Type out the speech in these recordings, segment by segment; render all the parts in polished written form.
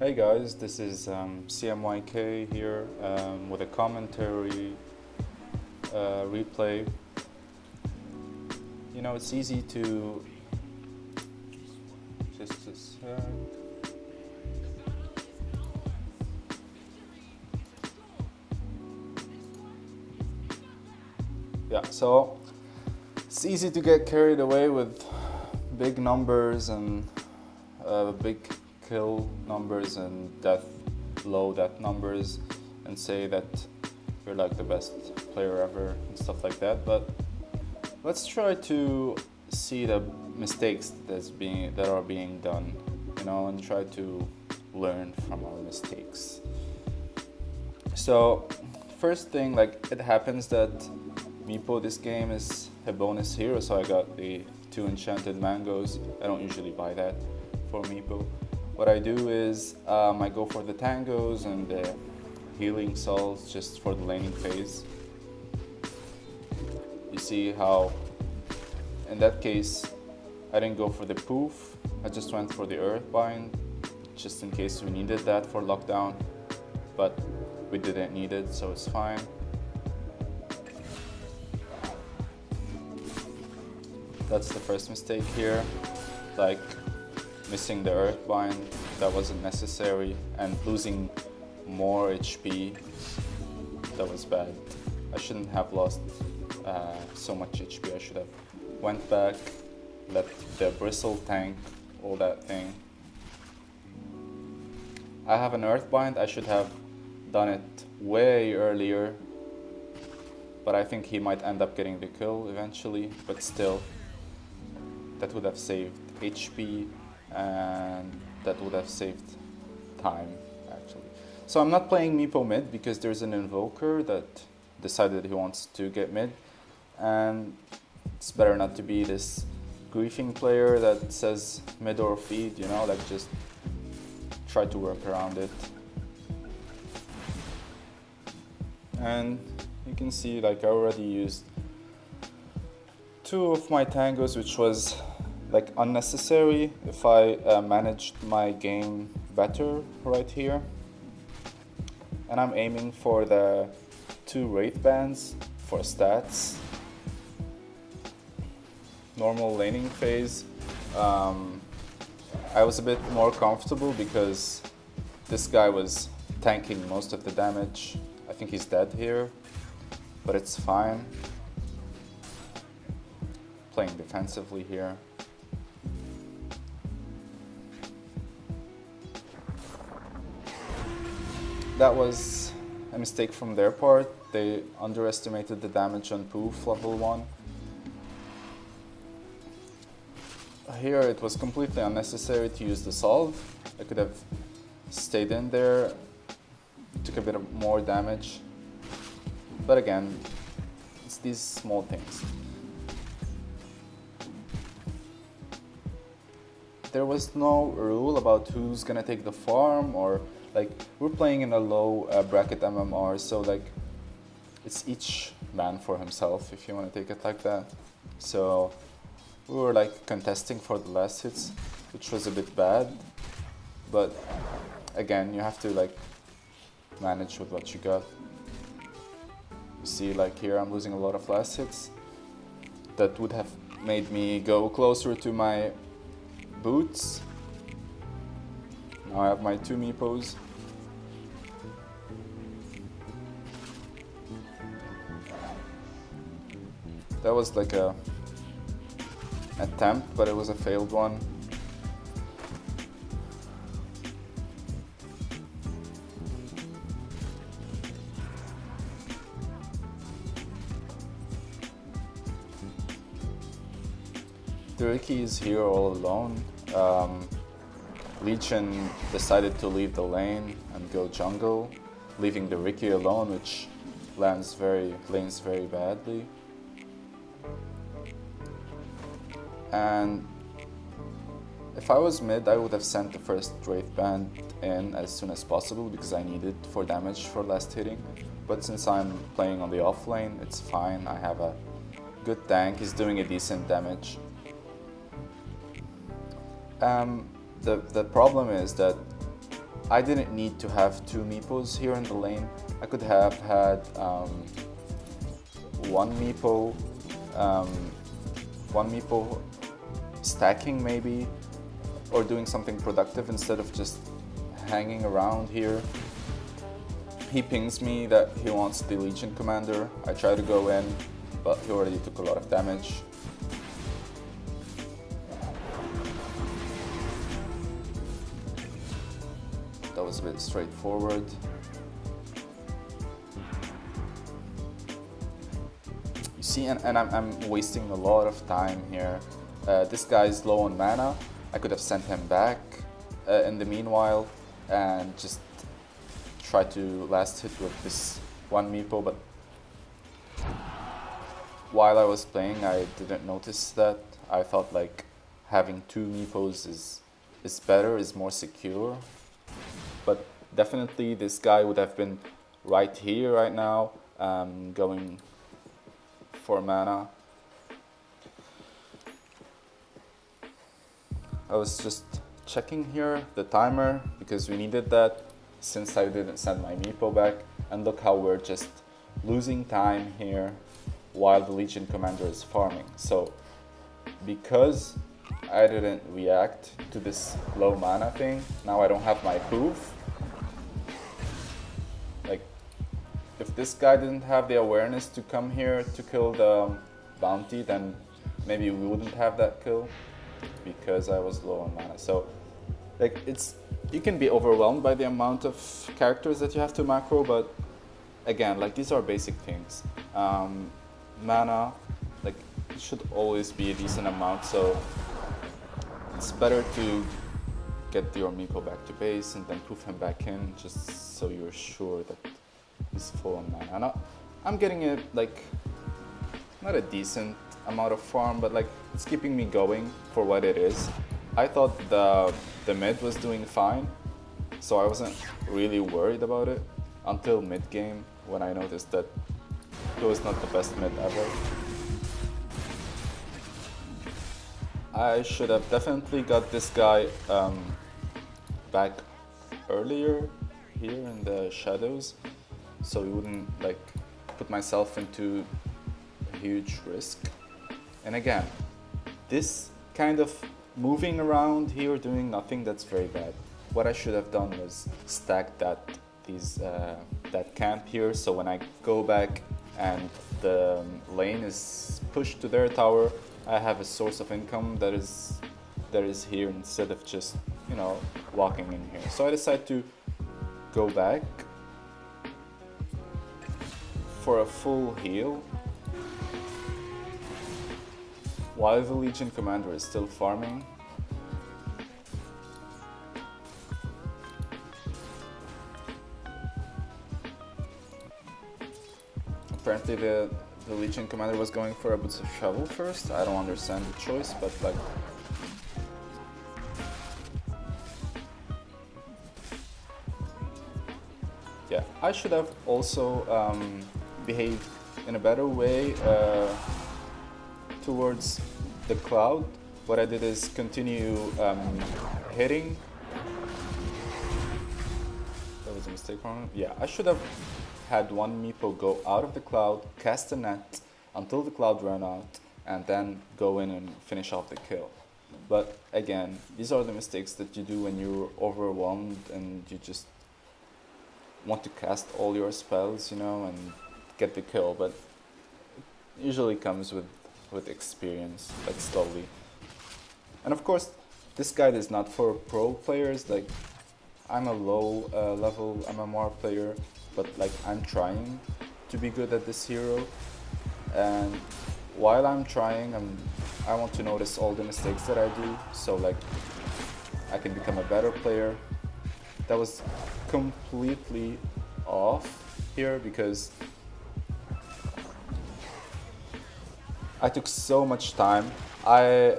Hey guys, this is CMYK here with a commentary replay. You know, it's easy to just a sec. Yeah, so it's easy to get carried away with big numbers and big kill numbers and low death numbers and say that you're like the best player ever and stuff like that. But let's try to see the mistakes that are being done, you know, and try to learn from our mistakes. So first thing, like, it happens that Meepo this game is a bonus hero, so I got the 2 enchanted mangoes. I don't usually buy that for Meepo. What I do is I go for the tangos and the healing souls just for the laning phase. You see how in that case I didn't go for the poof, I just went for the earthbind just in case we needed that for lockdown, but we didn't need it, so it's fine. That's the first mistake here, like missing the earthbind, that wasn't necessary, and losing more HP, that was bad. I shouldn't have lost so much HP. I should have went back, let the bristle tank all that thing. I have an earthbind, I should have done it way earlier, but I think he might end up getting the kill eventually, but still, that would have saved HP and that would have saved time actually. So I'm not playing Meepo mid because there's an invoker that decided he wants to get mid, and it's better not to be this griefing player that says mid or feed, you know, like just try to work around it. And you can see, like, I already used 2 of my tangos, which was like unnecessary if I managed my game better right here. And I'm aiming for the 2 wraith bands for stats. Normal laning phase, I was a bit more comfortable because this guy was tanking most of the damage. I think he's dead here, but it's fine. Playing defensively here. That was a mistake from their part. They underestimated the damage on poof level 1. Here it was completely unnecessary to use the solve. I could have stayed in there, took a bit of more damage. But again, it's these small things. There was no rule about who's gonna take the farm, or like, we're playing in a low bracket MMR, so like it's each man for himself, if you want to take it like that. So we were like contesting for the last hits, which was a bit bad, but again, you have to like manage with what you got. You see, like here I'm losing a lot of last hits. That would have made me go closer to my boots. Now I have my 2 Meepos. That was like a attempt, but it was a failed one. The Riki is here all alone. Legion decided to leave the lane and go jungle, leaving the Riki alone, which lanes very badly. And if I was mid, I would have sent the first Wraith Band in as soon as possible because I need it for damage for last hitting. But since I'm playing on the off lane, it's fine. I have a good tank. He's doing a decent damage. The problem is that I didn't need to have two Meepos here in the lane. I could have had one Meepo, um, one Meepo stacking maybe, or doing something productive instead of just hanging around here. He pings me that he wants the Legion Commander. I try to go in, but he already took a lot of damage. That was a bit straightforward. You see, and I'm wasting a lot of time here. This guy's low on mana. I could have sent him back in the meanwhile and just try to last hit with this one Meepo, but while I was playing I didn't notice that. I thought like having two Meepos is better, is more secure. But definitely this guy would have been right here right now, going for mana. I was just checking here the timer because we needed that since I didn't send my Meepo back, and look how we're just losing time here while the Legion Commander is farming. So because I didn't react to this low mana thing, now I don't have my proof. Like, if this guy didn't have the awareness to come here to kill the bounty, then maybe we wouldn't have that kill because I was low on mana. So like, you can be overwhelmed by the amount of characters that you have to macro, but again, like, these are basic things. Mana, like, it should always be a decent amount, so it's better to get your Meepo back to base and then poof him back in, just so you're sure that he's full on mana. And I'm getting it, like, not a decent amount of farm, but like, it's keeping me going for what it is. I thought the mid was doing fine, so I wasn't really worried about it until mid game when I noticed that it was not the best mid ever. I should have definitely got this guy back earlier here in the shadows, so we wouldn't like put myself into a huge risk. And again, this kind of moving around here doing nothing, that's very bad. What I should have done was stack that camp here, so when I go back and the lane is pushed to their tower, I have a source of income that is here instead of just, you know, walking in here. So I decided to go back for a full heal while the Legion Commander is still farming. Apparently the Legion Commander was going for a Boots of Shovel first. I don't understand the choice, but like, yeah, I should have also behaved in a better way towards the Cloud. What I did is continue hitting. That was a mistake from him. Yeah, I should have had one Meepo go out of the Cloud, cast a net until the Cloud ran out, and then go in and finish off the kill. But again, these are the mistakes that you do when you're overwhelmed and you just want to cast all your spells, you know, and get the kill. But it usually comes with experience, like slowly. And of course, this guide is not for pro players. Like, I'm a low level MMR player, but like, I'm trying to be good at this hero, and while I'm trying, I want to notice all the mistakes that I do, so like, I can become a better player. That was completely off here because I took so much time. I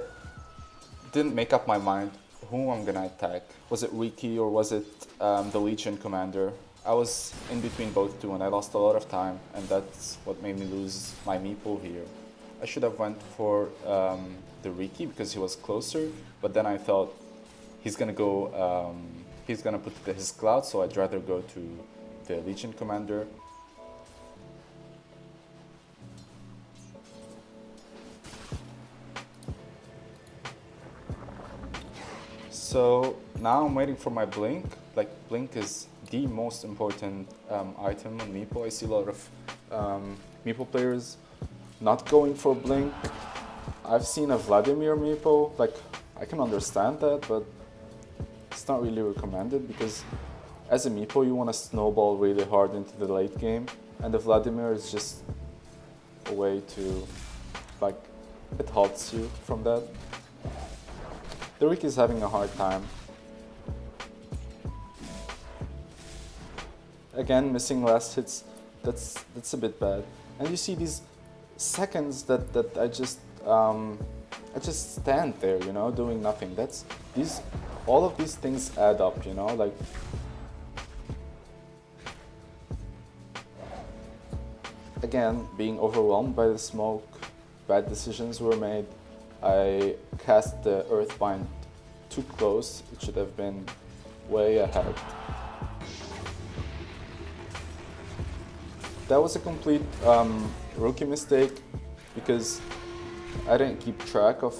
didn't make up my mind who I'm gonna attack. Was it Riki or was it the Legion Commander? I was in between both two and I lost a lot of time, and that's what made me lose my Meepo here. I should have went for the Riki because he was closer, but then I thought he's gonna go he's gonna put his cloud, so I'd rather go to the Legion Commander. So now I'm waiting for my Blink. Like, Blink is the most important item on Meepo. I see a lot of Meepo players not going for Blink. I've seen a Vladimir Meepo, like, I can understand that, but it's not really recommended because as a Meepo you want to snowball really hard into the late game, and the Vladimir is just a way to, like, it halts you from that. The Rick is having a hard time. Again, missing last hits, that's a bit bad. And you see these seconds that I just stand there, you know, doing nothing. All of these things add up, you know, like. Again, being overwhelmed by the smoke, bad decisions were made. I cast the Earthbind too close. It should have been way ahead. That was a complete rookie mistake because I didn't keep track of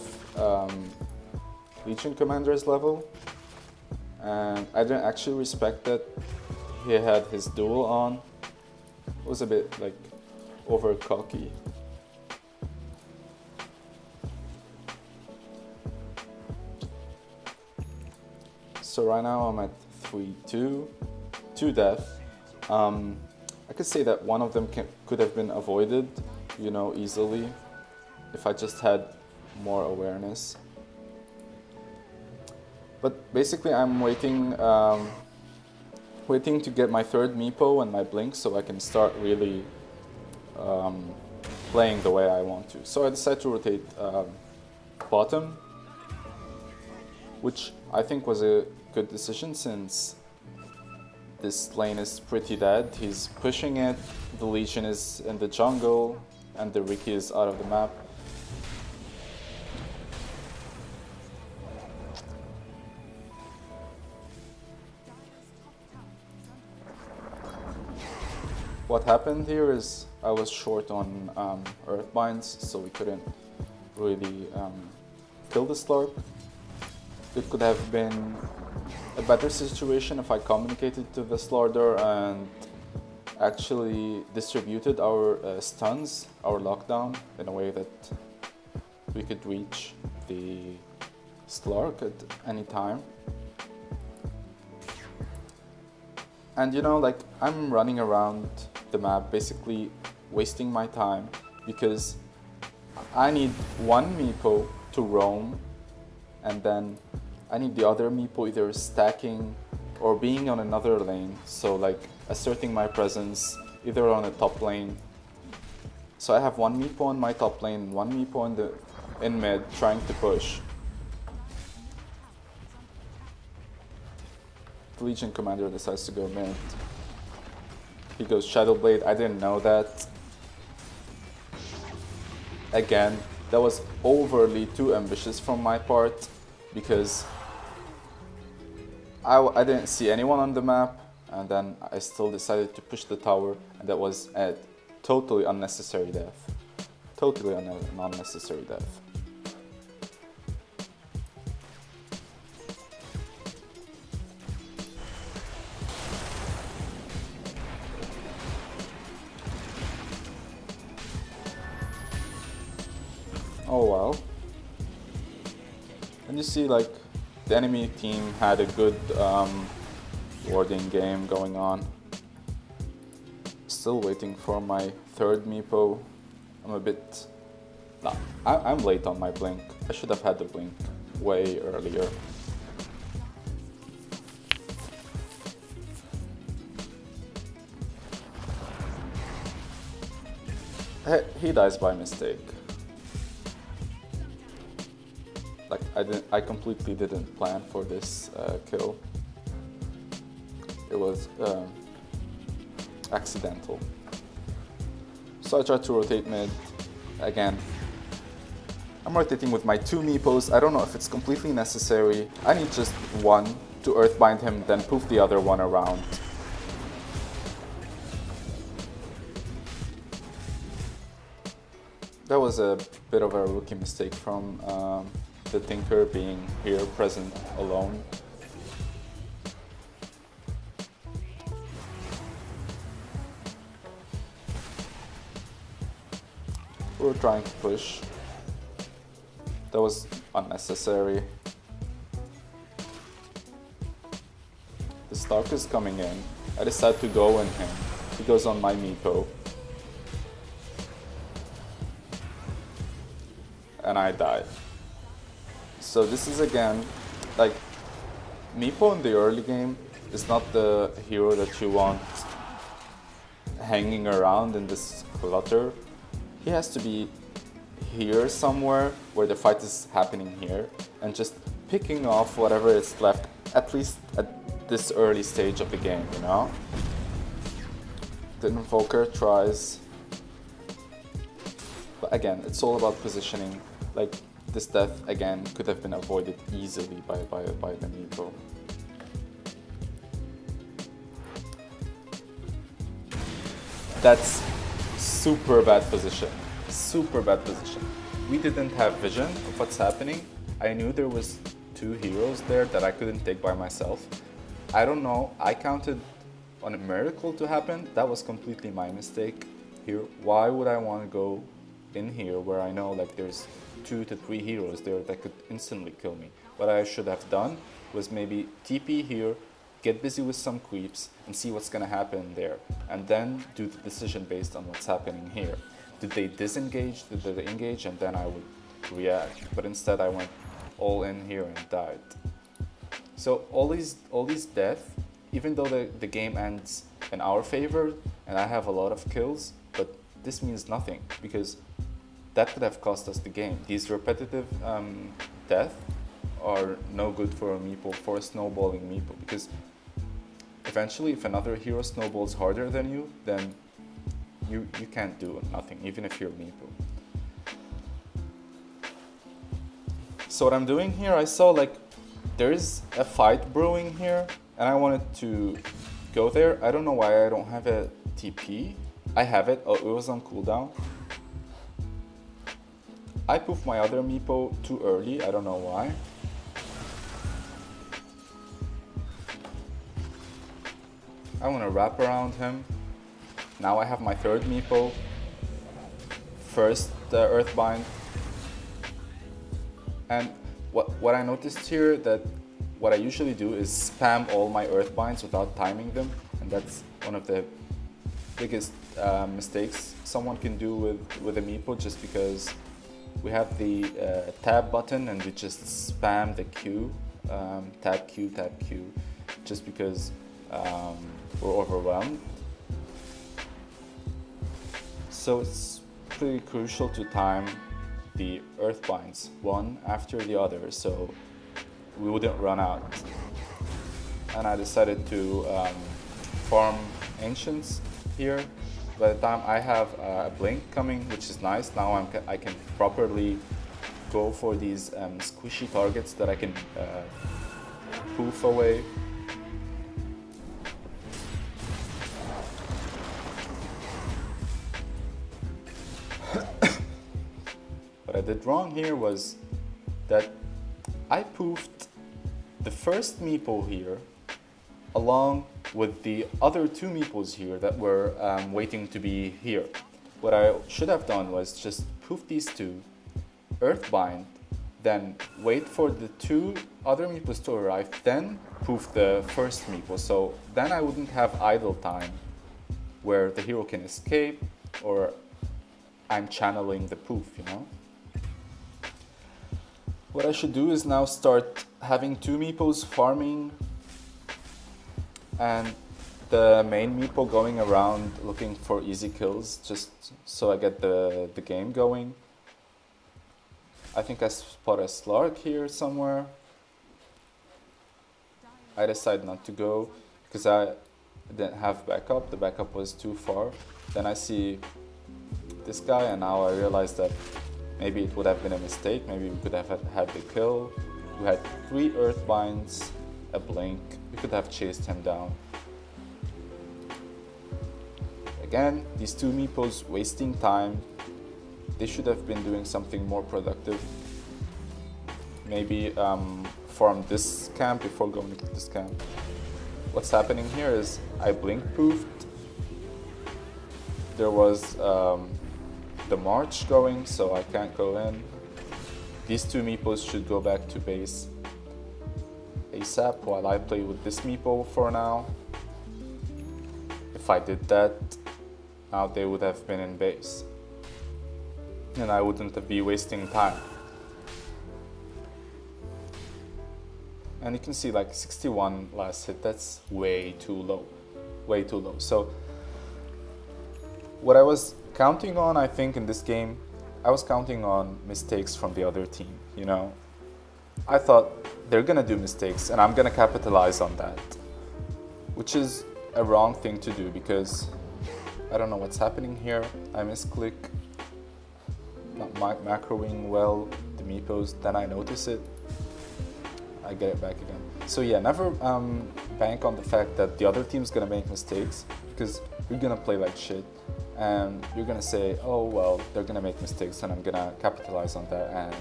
Legion Commander's level, and I didn't actually respect that he had his duel on. It was a bit like over cocky. So right now I'm at 3-2, 2 death. I could say that one of them could have been avoided, you know, easily if I just had more awareness. But basically I'm waiting to get my third Meepo and my Blink so I can start really playing the way I want to. So I decided to rotate bottom, which I think was a good decision since this lane is pretty dead. He's pushing it, the Legion is in the jungle, and the Riki is out of the map. What happened here is I was short on Earthbinds, so we couldn't really kill the Slark. It could have been a better situation if I communicated to the Slardar and actually distributed our stuns, our lockdown, in a way that we could reach the Slark at any time. And you know, like, I'm running around the map basically wasting my time because I need one Meepo to roam, and then I need the other Meepo either stacking or being on another lane, so like asserting my presence either on a top lane. So I have one Meepo on my top lane, one Meepo in mid trying to push. The Legion Commander decides to go mid. He goes Shadowblade, I didn't know that. Again, that was overly too ambitious from my part because I didn't see anyone on the map, and then I still decided to push the tower, and that was a totally unnecessary death. Totally unnecessary death. Oh well. And you see, like, the enemy team had a good warding game going on. Still waiting for my third Meepo. I'm a bit... Nah, I'm late on my Blink. I should have had the Blink way earlier. He dies by mistake. Like, I completely didn't plan for this kill. It was accidental. So I tried to rotate mid again. I'm rotating with my 2 Meepos. I don't know if it's completely necessary. I need just one to Earthbind him, then poof the other one around. That was a bit of a rookie mistake from the Tinker being here present alone. We're trying to push. That was unnecessary. The Stark is coming in. I decide to go in him. He goes on my Meepo. And I died. So this is again, like, Meepo in the early game is not the hero that you want hanging around in this clutter. He has to be here somewhere where the fight is happening here and just picking off whatever is left, at least at this early stage of the game, you know? The Invoker tries, but again, it's all about positioning. Like, this death again could have been avoided easily by the Meepo. That's super bad position. Super bad position. We didn't have vision of what's happening. I knew there was 2 heroes there that I couldn't take by myself. I don't know, I counted on a miracle to happen. That was completely my mistake here. Why would I want to go in here where I know like there's 2 to 3 heroes there that could instantly kill me? What I should have done was maybe TP here, get busy with some creeps and see what's gonna happen there, and then do the decision based on what's happening here. Did they disengage? Did they engage? And then I would react. But instead I went all in here and died. So all these deaths, even though the game ends in our favor and I have a lot of kills, but this means nothing because that could have cost us the game. These repetitive deaths are no good for a Meepo, for a snowballing Meepo, because eventually if another hero snowballs harder than you, then you can't do nothing, even if you're Meepo. So what I'm doing here, I saw like there's a fight brewing here and I wanted to go there. I don't know why I don't have a TP. I have it, oh, it was on cooldown. I poofed my other Meepo too early, I don't know why. I want to wrap around him. Now I have my 3rd Meepo. First Earthbind. And what I noticed here, that what I usually do is spam all my Earthbinds without timing them, and that's one of the biggest mistakes someone can do with a Meepo, just because we have the tab button and we just spam the Q, tab Q, just because we're overwhelmed. So it's pretty crucial to time the Earthbinds one after the other so we wouldn't run out. And I decided to farm Ancients here. By the time I have a Blink coming, which is nice, now I can properly go for these squishy targets that I can poof away. What I did wrong here was that I poofed the first Meepo here along with the other 2 Meepos here that were waiting to be here. What I should have done was just poof these 2, Earthbind, then wait for the 2 other Meepos to arrive, then poof the first Meepo. So then I wouldn't have idle time where the hero can escape or I'm channeling the poof, you know? What I should do is now start having 2 Meepos farming and the main Meepo going around looking for easy kills, just so I get the game going. I think I spot a Slark here somewhere. I decide not to go because I didn't have backup. The backup was too far. Then I see this guy and now I realize that maybe it would have been a mistake. Maybe we could have had the kill. We had 3 earth binds, a blink. We could have chased him down. Again, these 2 Meepos wasting time. They should have been doing something more productive. Maybe farm this camp before going to this camp. What's happening here is I blink proofed. There was the march going, so I can't go in. These 2 Meepos should go back to base ASAP while I play with this Meepo for now. If I did that, now they would have been in base. And I wouldn't be wasting time. And you can see like 61 last hit, that's way too low. Way too low. So what I was counting on, I think, in this game, I was counting on mistakes from the other team, you know. I thought they're gonna do mistakes and I'm gonna capitalize on that, which is a wrong thing to do because I don't know what's happening here. I misclick, not macroing well the Meepos, then I notice it, I get it back again. So yeah, never bank on the fact that the other team's gonna make mistakes, because you're gonna play like shit and you're gonna say, oh well, they're gonna make mistakes and I'm gonna capitalize on that and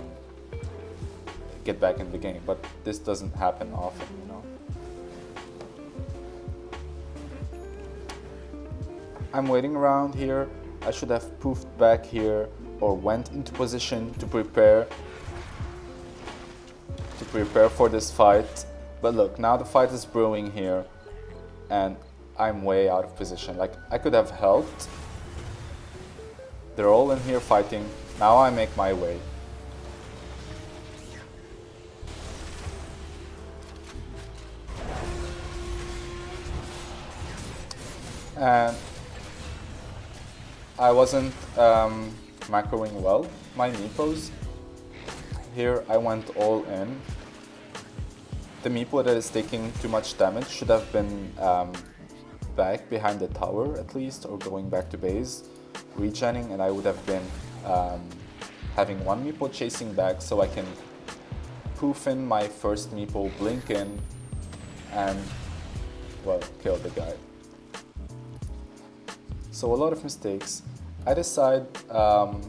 get back in the game. But this doesn't happen often, you know. I'm waiting around here. I should have poofed back here or went into position to prepare for this fight. But look, now the fight is brewing here and I'm way out of position. Like, I could have helped. They're all in here fighting. Now I make my way. And I wasn't macroing well my Meepos. Here I went all in. The Meepo that is taking too much damage should have been back behind the tower at least, or going back to base, regenning, and I would have been having one Meepo chasing back so I can poof in my first Meepo, blink in, and, well, kill the guy. So a lot of mistakes. I decide I'm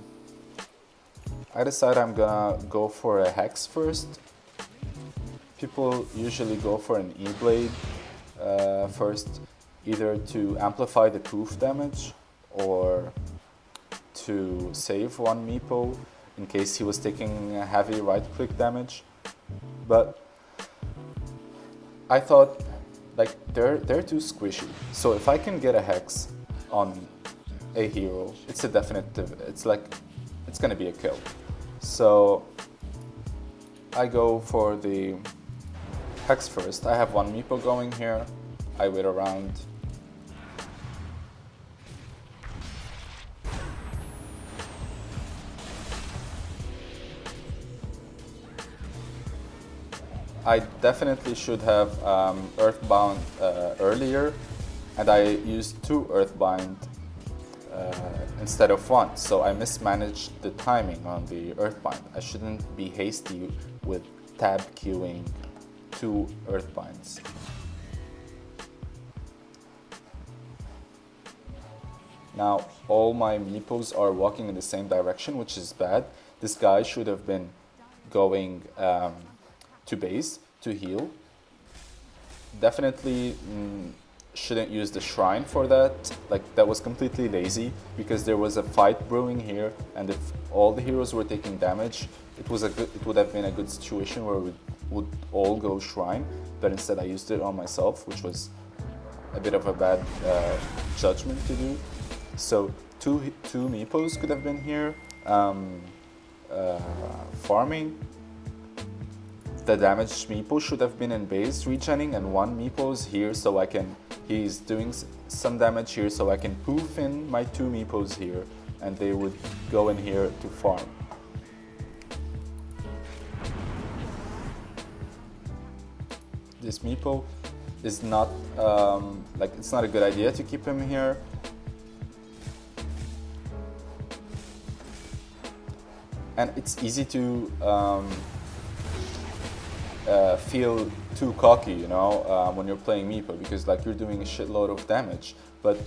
gonna go for a hex first. People usually go for an E-blade first, either to amplify the poof damage or to save one Meepo in case he was taking heavy right-click damage. But I thought, like, they're too squishy. So if I can get a hex on a hero, it's a definitive, it's gonna be a kill. So I go for the hex first. I have one Meepo going here. I wait around. I definitely should have Earthbound earlier, and I used 2 Earthbind instead of 1, so I mismanaged the timing on the Earthbind. I shouldn't be hasty with tab queuing 2 Earthbinds. Now all my Meepos are walking in the same direction, which is bad. This guy should have been going to base to heal. Definitely shouldn't use the shrine for that. Like, that was completely lazy because there was a fight brewing here, and if all the heroes were taking damage, it would have been a good situation where we would all go shrine, but instead I used it on myself, which was a bit of a bad judgment to do. So two Meepos could have been here farming. The damaged Meepo should have been in base regenning, and one Meepo's here so he's doing some damage here so I can poof in my 2 Meepos here, and they would go in here to farm. This Meepo is not, it's not a good idea to keep him here. And it's easy to feel too cocky, you know, when you're playing Meepo, because like you're doing a shitload of damage. But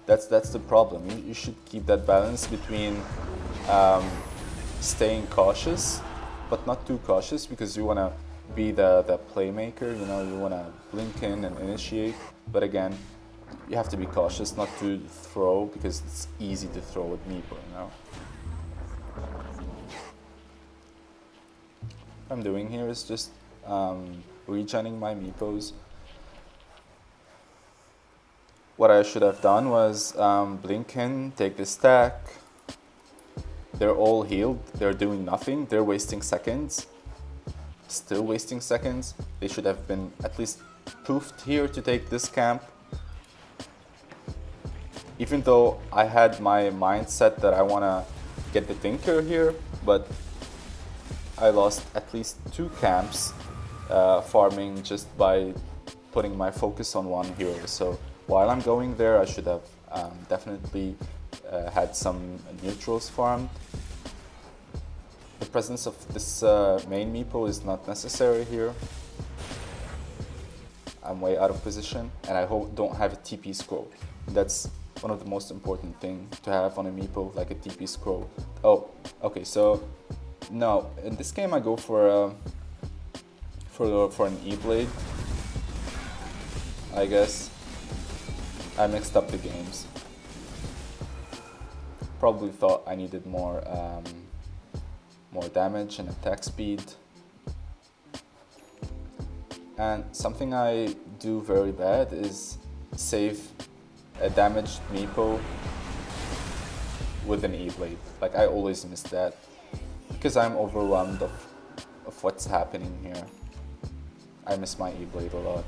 that's the problem. You should keep that balance between staying cautious, but not too cautious, because you want to be the playmaker, you know, you want to blink in and initiate. But again, you have to be cautious not to throw, because it's easy to throw with Meepo, you know. What I'm doing here is just regenning my Meepos. What I should have done was blink in, take the stack. They're all healed, they're doing nothing, they're wasting seconds. Still wasting seconds. They should have been at least poofed here to take this camp. Even though I had my mindset that I want to get the Tinker here, but I lost at least 2 camps farming just by putting my focus on one hero. So while I'm going there, I should have definitely had some neutrals farmed. The presence of this main Meepo is not necessary here. I'm way out of position, and I don't have a TP scroll. That's one of the most important things to have on a Meepo, like a TP scroll. Oh, okay, so no, in this game I go for an E-Blade, I guess. I mixed up the games. Probably thought I needed more damage and attack speed. And something I do very bad is save a damaged Meepo with an E-Blade. Like, I always miss that because I'm overwhelmed of what's happening here. I miss my E-Blade a lot.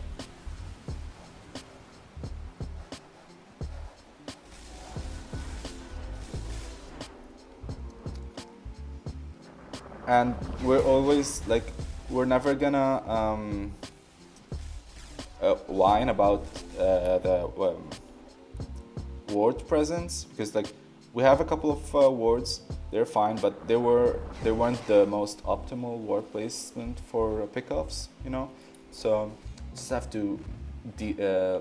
And we're always like, we're never gonna whine about the ward presence, because like we have a couple of wards, they're fine, but they weren't the most optimal ward placement for pickoffs, you know. So you just have to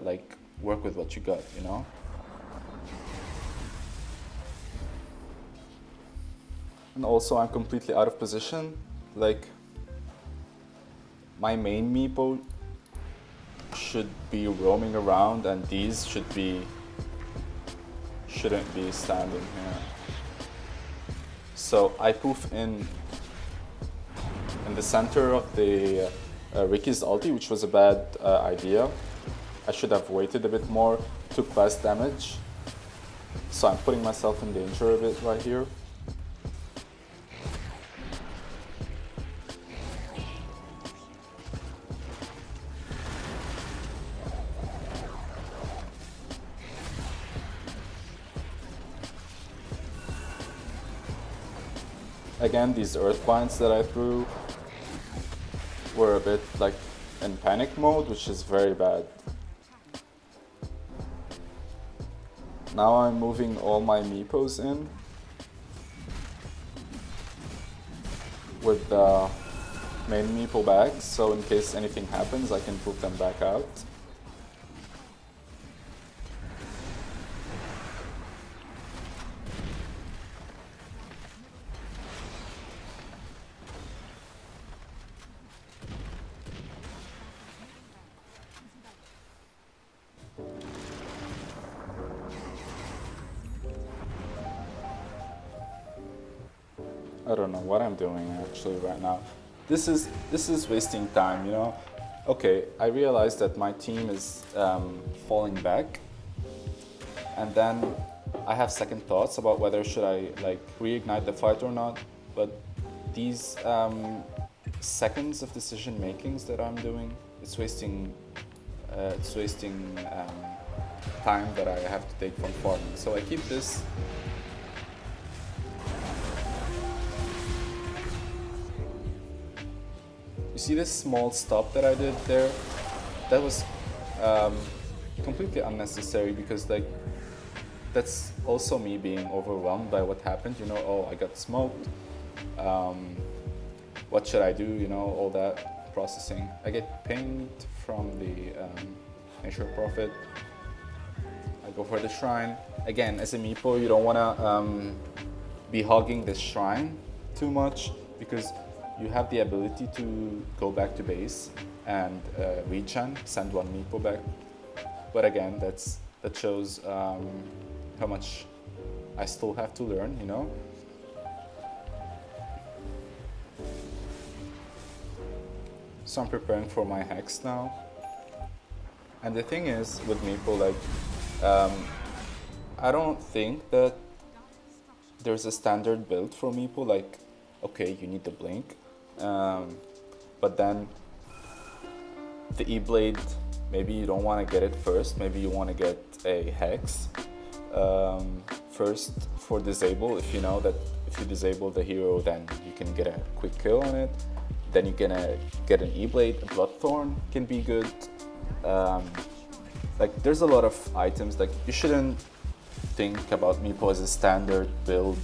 like work with what you got, you know. And also I'm completely out of position. Like, my main Meepo should be roaming around, and these shouldn't be standing here. So I poof in the center of the Ricky's ulti, which was a bad idea. I should have waited a bit more, took less damage. So I'm putting myself in danger a bit right here. Again, these earth binds that I threw were a bit like in panic mode, which is very bad. Now I'm moving all my Meepos in with the main Meepo bags, so in case anything happens, I can put them back out. I don't know what I'm doing actually right now. This is wasting time, you know. Okay, I realized that my team is falling back, and then I have second thoughts about whether should I like reignite the fight or not. But these seconds of decision makings that I'm doing, it's wasting time that I have to take from farming. So I keep this. You see this small stop that I did there? That was completely unnecessary, because like that's also me being overwhelmed by what happened. You know, oh, I got smoked. What should I do? You know, all that processing. I get pinged from the nature profit. I go for the shrine. Again, as a Meepo, you don't want to be hogging this shrine too much because you have the ability to go back to base and regen, send one Meepo back. But again, that shows how much I still have to learn, you know. So I'm preparing for my hex now. And the thing is with Meepo, like, I don't think that there's a standard build for Meepo, like, okay, you need the blink, but then the E-Blade, maybe you don't want to get it first, maybe you want to get a hex first for disable, if you know that if you disable the hero then you can get a quick kill on it, then you're gonna get an E-Blade, a Bloodthorn can be good. Like there's a lot of items, like you shouldn't think about Meepo as a standard build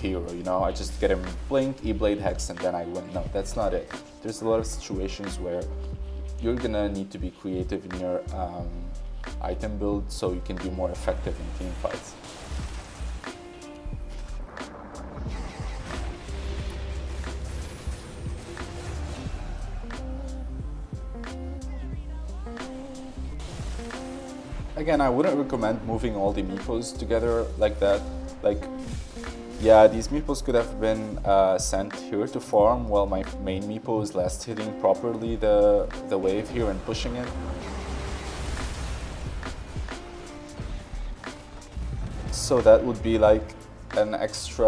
hero, you know, I just get him blink, E-Blade, hex and then I win. No, that's not it. There's a lot of situations where you're gonna need to be creative in your item build so you can be more effective in team fights. Again, I wouldn't recommend moving all the Meepos together like that. Like, yeah, these Meepos could have been sent here to farm while my main Meepo is last hitting properly the wave here and pushing it. So that would be like an extra,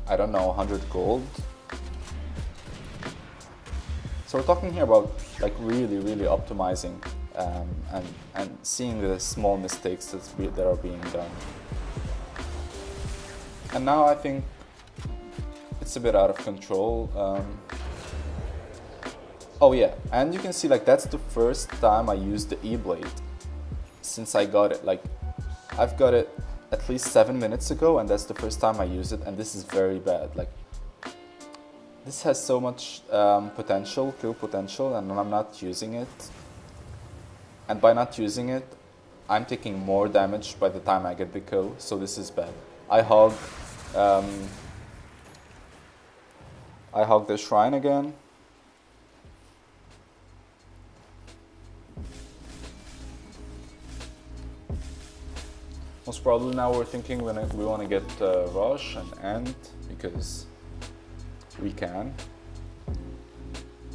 I don't know, 100 gold. So we're talking here about like really optimizing and seeing the small mistakes that are being done. And now I think it's a bit out of control. Oh yeah, and you can see like that's the first time I used the E-Blade since I got it. Like I've got it at least 7 minutes ago and that's the first time I use it, and this is very bad. Like this has so much potential, kill potential, and I'm not using it. And by not using it, I'm taking more damage by the time I get the kill, so this is bad. I hog the shrine again. Most probably now we're thinking we want to get Rush and End because we can.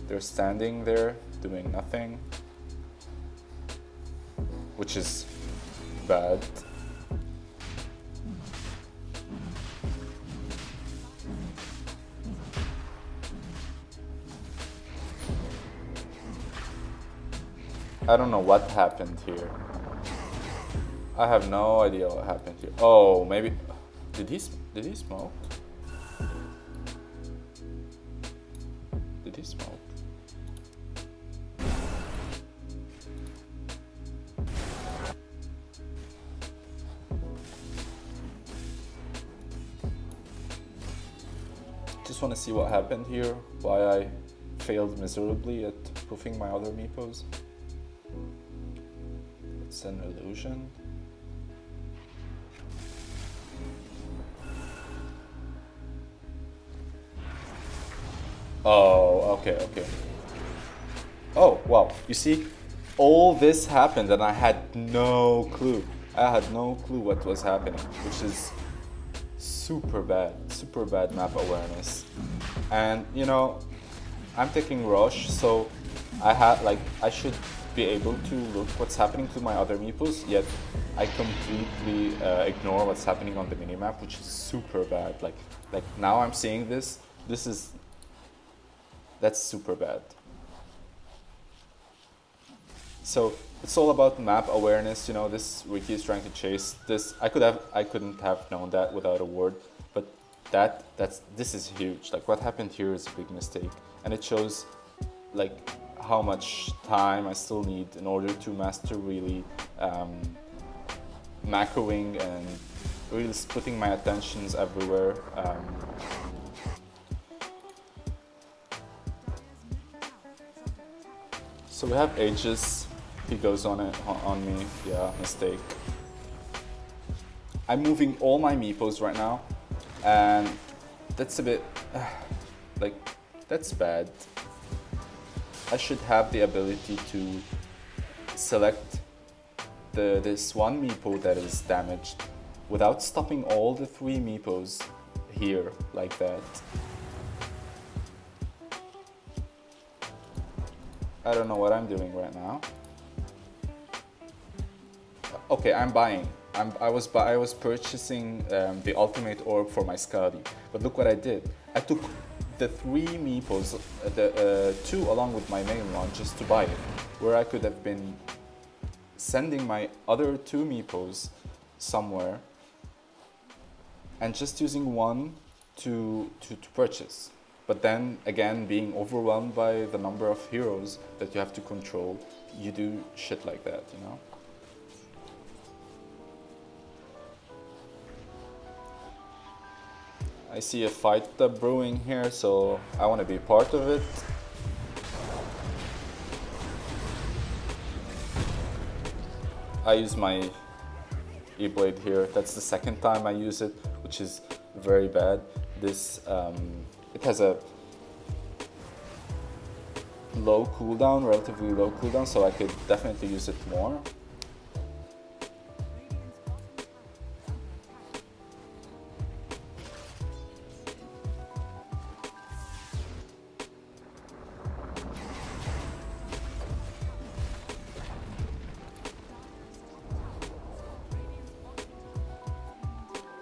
They're standing there doing nothing, which is bad. I don't know what happened here. I have no idea what happened here. Oh, maybe did he smoke? Did he smoke? Just want to see what happened here, why I failed miserably at proofing my other Meepos. It's an illusion. Oh, okay. Oh, wow. You see, all this happened and I had no clue. I had no clue what was happening, which is super bad map awareness. And you know, I'm taking Rush, so I should be able to look what's happening to my other Meepos, yet I completely ignore what's happening on the minimap, which is super bad. Like now I'm seeing this, that's super bad. So it's all about map awareness, you know, this Ricky is trying to chase this. I couldn't have known that without a ward, but this is huge. Like what happened here is a big mistake, and it shows like how much time I still need in order to master really macroing and really splitting my attentions everywhere. So we have Aegis. He goes on it on me. Yeah, mistake. I'm moving all my Meepos right now, and that's a bit like that's bad. I should have the ability to select this one Meepo that is damaged without stopping all the 3 Meepos here like that. I don't know what I'm doing right now. Okay, I'm buying. I was purchasing the ultimate orb for my Skadi, but look what I did. I took the 3 Meepos, the 2 along with my main one, just to buy it, where I could have been sending my other 2 Meepos somewhere and just using one to purchase. But then again, being overwhelmed by the number of heroes that you have to control, you do shit like that, you know? I see a fight brewing here, so I want to be part of it. I use my E-Blade here. That's the second time I use it, which is very bad. This it has a low cooldown, relatively low cooldown, so I could definitely use it more.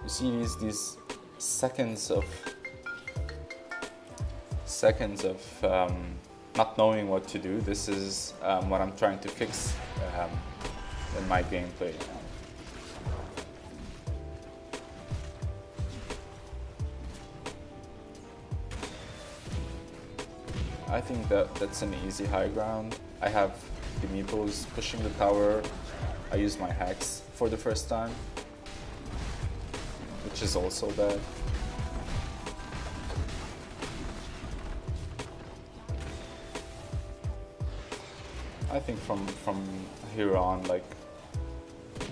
You see these seconds of not knowing what to do. This is what I'm trying to fix in my gameplay. I think that's an easy high ground. I have the Meepos pushing the tower. I use my hacks for the first time, which is also bad. I think from here on, like,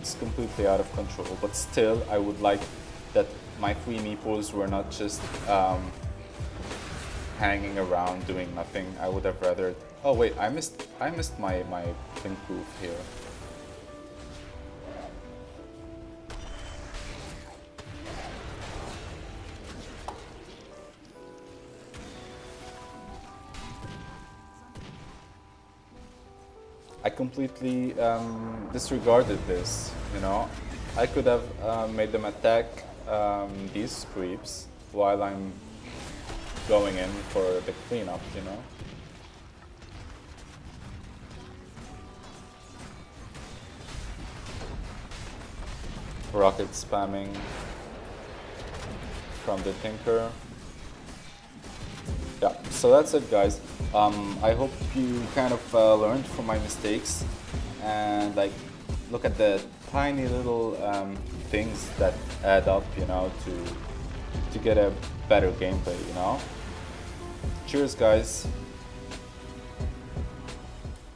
it's completely out of control. But still, I would like that my 3 Meepos were not just hanging around doing nothing. I would have rather. Oh wait, I missed my pin proof here. I completely disregarded this, you know. I could have made them attack these creeps while I'm going in for the cleanup, you know. Rocket spamming from the Tinker. Yeah, so that's it, guys. I hope you kind of learned from my mistakes and like look at the tiny little things that add up, you know, to get a better gameplay, you know. Cheers, guys.